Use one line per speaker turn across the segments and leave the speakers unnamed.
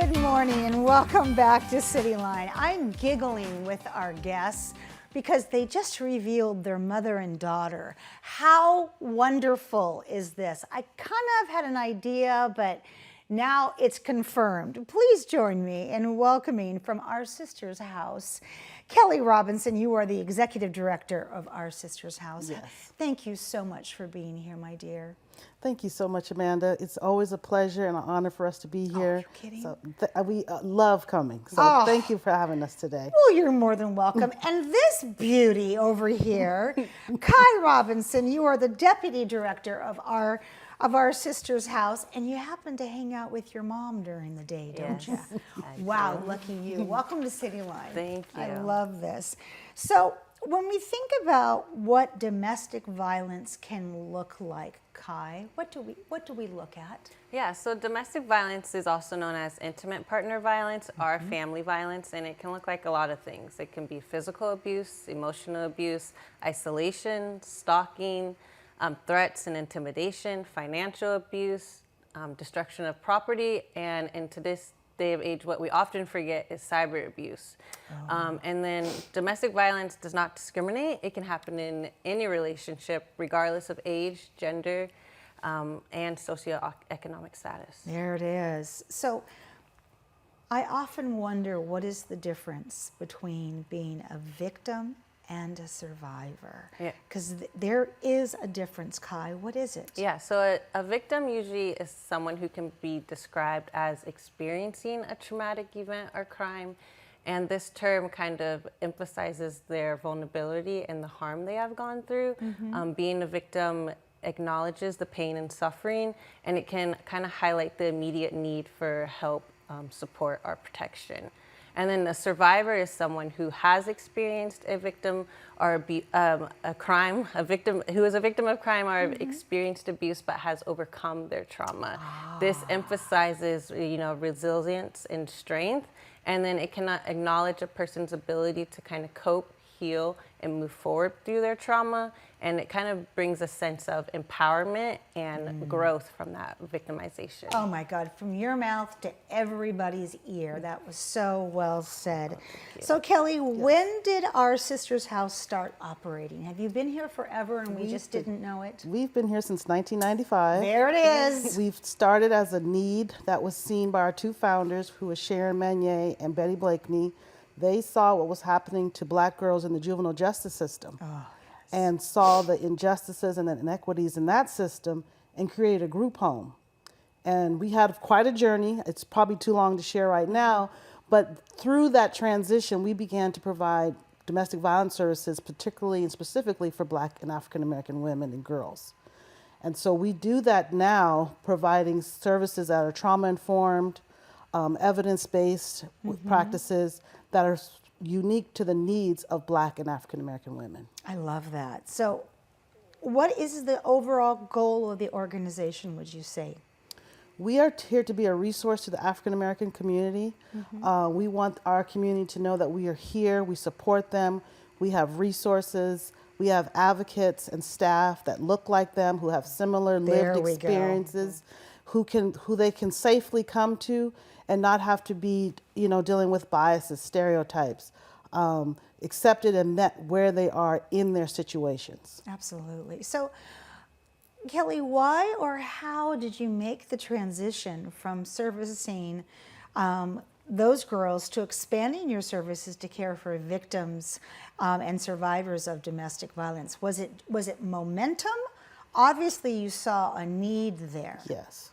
Good morning and welcome back to CityLine. I'm giggling with our guests because they just revealed their mother and daughter. How wonderful is this? I kind of had an idea, but now it's confirmed. Please join me in welcoming from Our Sister's House, Kelly Robinson. You are the executive director of Our Sister's House.
Yes.
Thank you so much for being here, my dear.
Thank you so much, Amanda. It's always a pleasure and an honor for us to be here.
You're kidding.
So we love coming. So thank you for having us today.
Well, you're more than welcome. And this beauty over here, Kai Robinson, you are the deputy director of our sister's house, and you happen to hang out with your mom during the day, don't you? Wow, lucky you. Welcome to CityLine.
Thank you.
I love this. So when we think about what domestic violence can look like, Kai, what do we look at?
Yeah, so domestic violence is also known as intimate partner violence or family violence, and it can look like a lot of things. It can be physical abuse, emotional abuse, isolation, stalking, threats and intimidation, financial abuse, destruction of property, and into this day of age, what we often forget is cyber abuse. And then domestic violence does not discriminate. It can happen in any relationship, regardless of age, gender, and socioeconomic status.
There it is. So I often wonder, what is the difference between being a victim and a survivor? Because there is a difference, Kai. What is it?
Yeah, so a victim usually is someone who can be described as experiencing a traumatic event or crime, and this term kind of emphasizes their vulnerability and the harm they have gone through. Being a victim acknowledges the pain and suffering, and it can kind of highlight the immediate need for help, support, or protection. And then a survivor is someone who has experienced a victim or a crime, a victim who is a victim of crime or experienced abuse but has overcome their trauma. This emphasizes, resilience and strength, and then it can acknowledge a person's ability to kind of cope, heal, and move forward through their trauma, and it kind of brings a sense of empowerment and growth from that victimization.
Oh my God, from your mouth to everybody's ear. That was so well said. So Kelly, when did Our Sister's House start operating? Have you been here forever and we just didn't know it?
We've been here since 1995.
There it is.
We've started as a need that was seen by our two founders, who were Sharon Manier and Betty Blakeney. They saw what was happening to Black girls in the juvenile justice system and saw the injustices and the inequities in that system and created a group home. And we had quite a journey. It's probably too long to share right now, but through that transition, we began to provide domestic violence services, particularly and specifically for Black and African American women and girls. And so we do that now, providing services that are trauma-informed, evidence-based practices that are unique to the needs of Black and African American women.
I love that. So what is the overall goal of the organization, would you say?
We are here to be a resource to the African American community. We want our community to know that we are here, we support them, we have resources, we have advocates and staff that look like them, who have similar lived experiences, who they can safely come to and not have to be, dealing with biases, stereotypes, accepted and met where they are in their situations.
Absolutely. So, Kelly, why or how did you make the transition from servicing those girls to expanding your services to care for victims and survivors of domestic violence? Was it momentum? Obviously, you saw a need there.
Yes.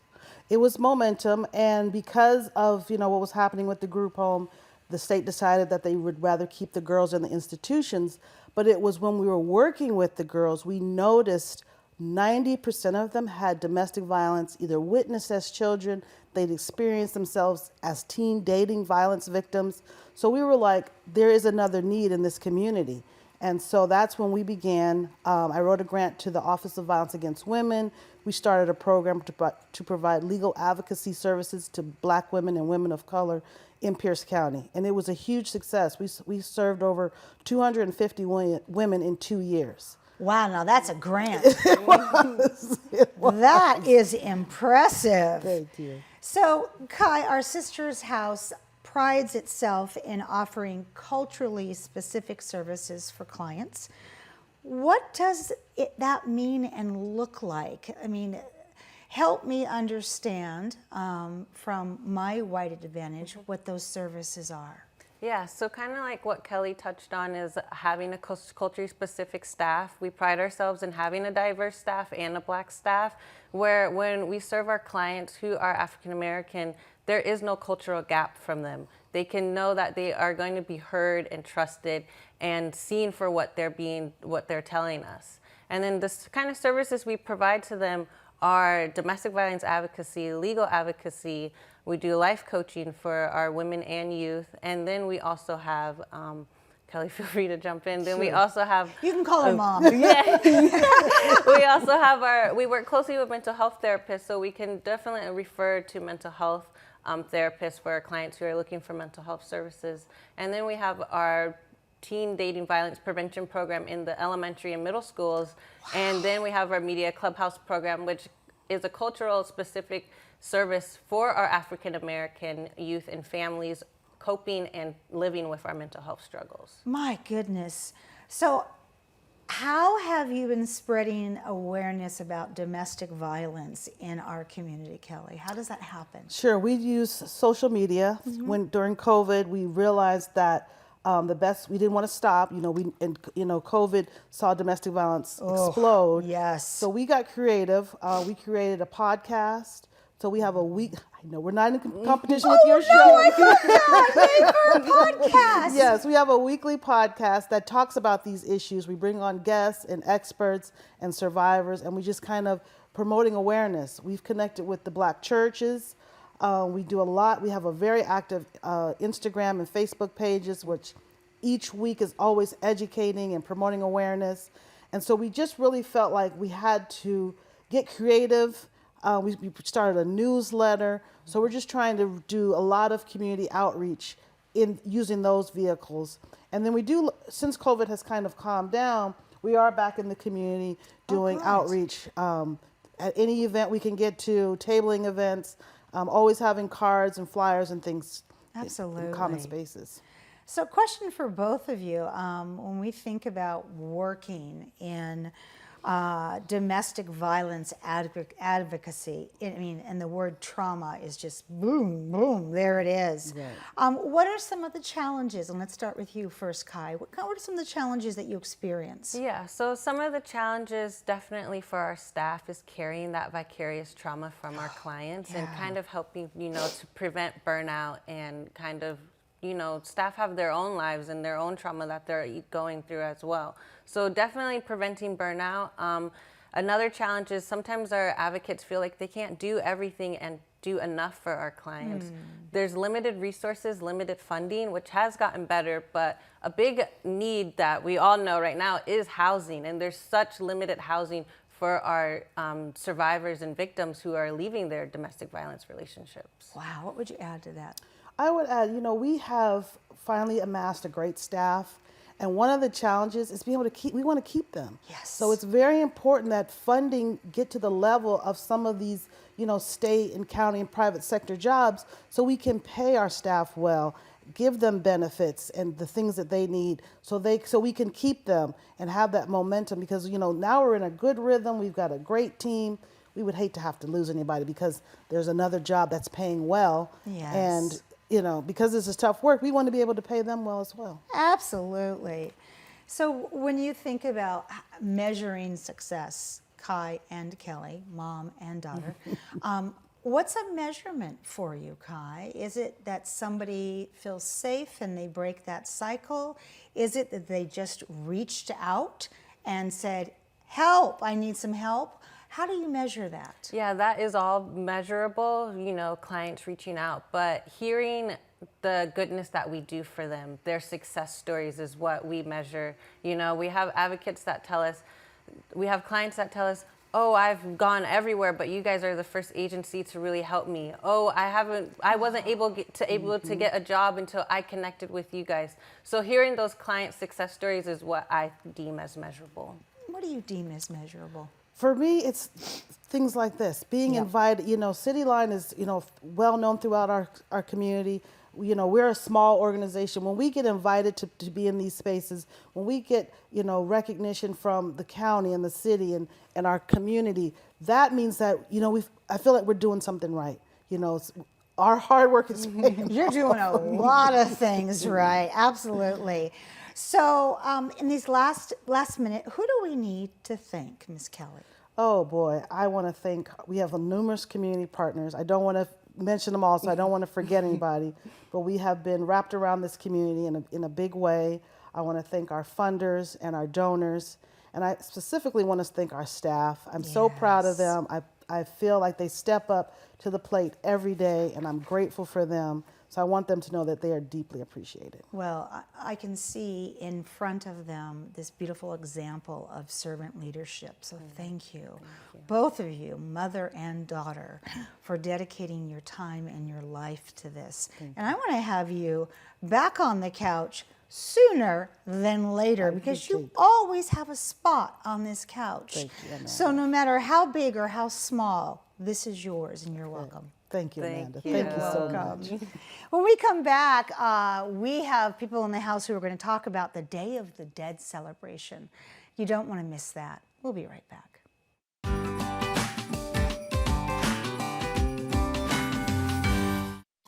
It was momentum, and because of what was happening with the group home, the state decided that they would rather keep the girls in the institutions. But it was when we were working with the girls, we noticed 90% of them had domestic violence either witnessed as children, they'd experienced themselves as teen dating violence victims. So we were like, there is another need in this community. And so that's when we began. I wrote a grant to the Office of Violence Against Women. We started a program to provide legal advocacy services to Black women and women of color in Pierce County. And it was a huge success. We served over 250 women in 2 years.
Wow, now that's a grant.
It was.
That is impressive.
Thank you.
So, Kai, our sister's house prides itself in offering culturally specific services for clients. What does that mean and look like? I mean, help me understand from my white advantage what those services are.
Yeah, so kind of like what Kelly touched on is having a culturally specific staff. We pride ourselves in having a diverse staff and a Black staff, where when we serve our clients who are African American, there is no cultural gap from them. They can know that they are going to be heard and trusted and seen for what they're telling us. And then the kind of services we provide to them are domestic violence advocacy, legal advocacy. We do life coaching for our women and youth. And then we also have, Kelly, feel free to jump in. Then we also have...
You can call her mom.
Yeah. We also have we work closely with mental health therapists, so we can definitely refer to mental health therapists for our clients who are looking for mental health services. And then we have our teen dating violence prevention program in the elementary and middle schools. Wow. And then we have our media clubhouse program, which is a cultural specific service for our African American youth and families coping and living with our mental health struggles.
My goodness. So how have you been spreading awareness about domestic violence in our community, Kelly? How does that happen?
Sure, we use social media. During COVID, we realized that we didn't want to stop. COVID saw domestic violence explode.
Yes.
So we got creative. We created a podcast. So we have a week. I know we're not in competition with your show.
I love that. Yay for a podcast.
Yes, we have a weekly podcast that talks about these issues. We bring on guests and experts and survivors, and we just kind of promoting awareness. We've connected with the Black churches. We do a lot. We have a very active Instagram and Facebook pages, which each week is always educating and promoting awareness. And so we just really felt like we had to get creative. We started a newsletter. So we're just trying to do a lot of community outreach in using those vehicles. And then we do, since COVID has kind of calmed down, we are back in the community doing outreach at any event we can get to, tabling events, always having cards and flyers and things.
Absolutely.
In common spaces.
So question for both of you, when we think about working in domestic violence advocacy, and the word trauma is just boom, boom, there it is. Right. What are some of the challenges? And let's start with you first, Kai. What are some of the challenges that you experience?
Yeah, so some of the challenges definitely for our staff is carrying that vicarious trauma from our clients and kind of helping, to prevent burnout and kind of, staff have their own lives and their own trauma that they're going through as well. So definitely preventing burnout. Another challenge is sometimes our advocates feel like they can't do everything and do enough for our clients. There's limited resources, limited funding, which has gotten better, but a big need that we all know right now is housing, and there's such limited housing for our survivors and victims who are leaving their domestic violence relationships.
Wow, what would you add to that?
I would add, we have finally amassed a great staff. And one of the challenges is being able to we want to keep them.
Yes.
So it's very important that funding get to the level of some of these, state and county and private sector jobs so we can pay our staff well, give them benefits and the things that they need so we can keep them and have that momentum because, now we're in a good rhythm. We've got a great team. We would hate to have to lose anybody because there's another job that's paying well.
Yes.
And because this is tough work, we want to be able to pay them well as well.
Absolutely. So when you think about measuring success, Kai and Kelly, mom and daughter, what's a measurement for you, Kai? Is it that somebody feels safe and they break that cycle? Is it that they just reached out and said, help, I need some help? How do you measure that?
Yeah, that is all measurable, clients reaching out, but hearing the goodness that we do for them, their success stories is what we measure. We have advocates that tell us, we have clients that tell us, oh, I've gone everywhere, but you guys are the first agency to really help me. Oh, I wasn't able to get a job until I connected with you guys. So hearing those client success stories is what I deem as measurable.
What do you deem as measurable?
For me, it's things like this, being
Yep.
invited. CityLine is, well known throughout our community. We're a small organization. When we get invited to be in these spaces, when we get, recognition from the county and the city and our community, that means that, I feel like we're doing something right. Our hard work is paying
You're doing a lot of things right, absolutely. So in these last minute, who do we need to thank, Miss Kelly?
Oh boy, I want to thank, we have numerous community partners. I don't want to mention them all, so I don't want to forget anybody, but we have been wrapped around this community in a big way. I want to thank our funders and our donors, and I specifically want to thank our staff. I'm so proud of
Yes.
them. I feel like they step up to the plate every day, and I'm grateful for them. So I want them to know that they are deeply appreciated.
Well, I can see in front of them this beautiful example of servant leadership. So thank you, both of you, mother and daughter, for dedicating your time and your life to this. And I want to have you back on the couch sooner than later because you always have a spot on this couch.
Thank you, Amanda.
So no matter how big or how small, this is yours and you're welcome.
Thank you,
Thank
Amanda.
you.
Thank you so
Welcome.
much.
When we come back, we have people in the house who are going to talk about the Day of the Dead celebration. You don't want to miss that. We'll be right back.